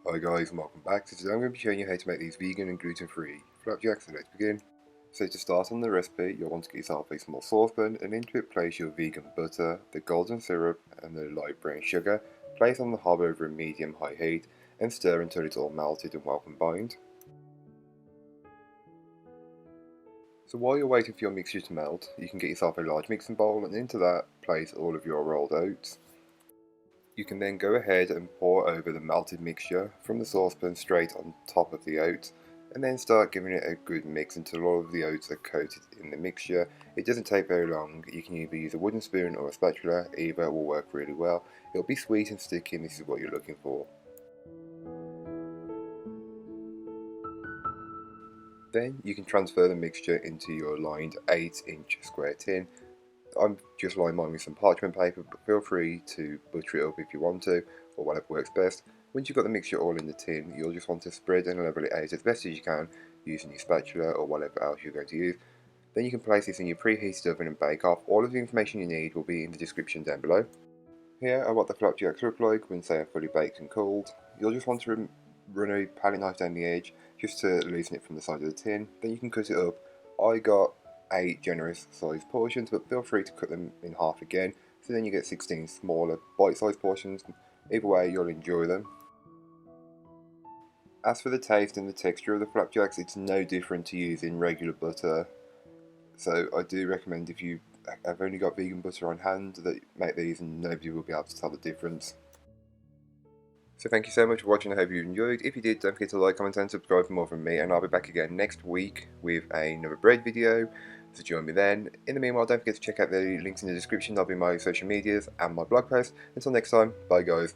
Hi guys and welcome back. So today I'm going to be showing you how to make these vegan and gluten free flapjacks, so let's begin. So to start on the recipe, you'll want to get yourself a small saucepan and into it place your vegan butter, the golden syrup and the light brown sugar. Place on the hob over a medium-high heat and stir until it's all melted and well combined. So while you're waiting for your mixture to melt, you can get yourself a large mixing bowl and into that place all of your rolled oats. You can then go ahead and pour over the melted mixture from the saucepan straight on top of the oats and then start giving it a good mix until all of the oats are coated in the mixture. It doesn't take very long. You can either use a wooden spoon or a spatula, either will work really well. It'll be sweet and sticky and this is what you're looking for. Then you can transfer the mixture into your lined 8-inch square tin. I'm just lining mine with some parchment paper, but feel free to butter it up if you want to, or whatever works best. Once you've got the mixture all in the tin, you'll just want to spread and level it out as best as you can using your spatula or whatever else you're going to use. Then you can place this in your preheated oven and bake off. All of the information you need will be in the description down below. Here are what the flapjacks look like when they are fully baked and cooled. You'll just want to run a palette knife down the edge just to loosen it from the side of the tin. Then you can cut it up. I got 8 generous sized portions, but feel free to cut them in half again, so then you get 16 smaller bite-sized portions. Either way, you'll enjoy them. As for the taste and the texture of the flapjacks, it's no different to using regular butter, so I do recommend, if you have only got vegan butter on hand, that make these and nobody will be able to tell the difference. So thank you so much for watching. I hope you enjoyed. If you did, don't forget to like, comment and subscribe for more from me, and I'll be back again next week with another bread video, so join me then. In the meanwhile, don't forget to check out the links in the description. There'll be my social medias and my blog post. Until next time, bye guys.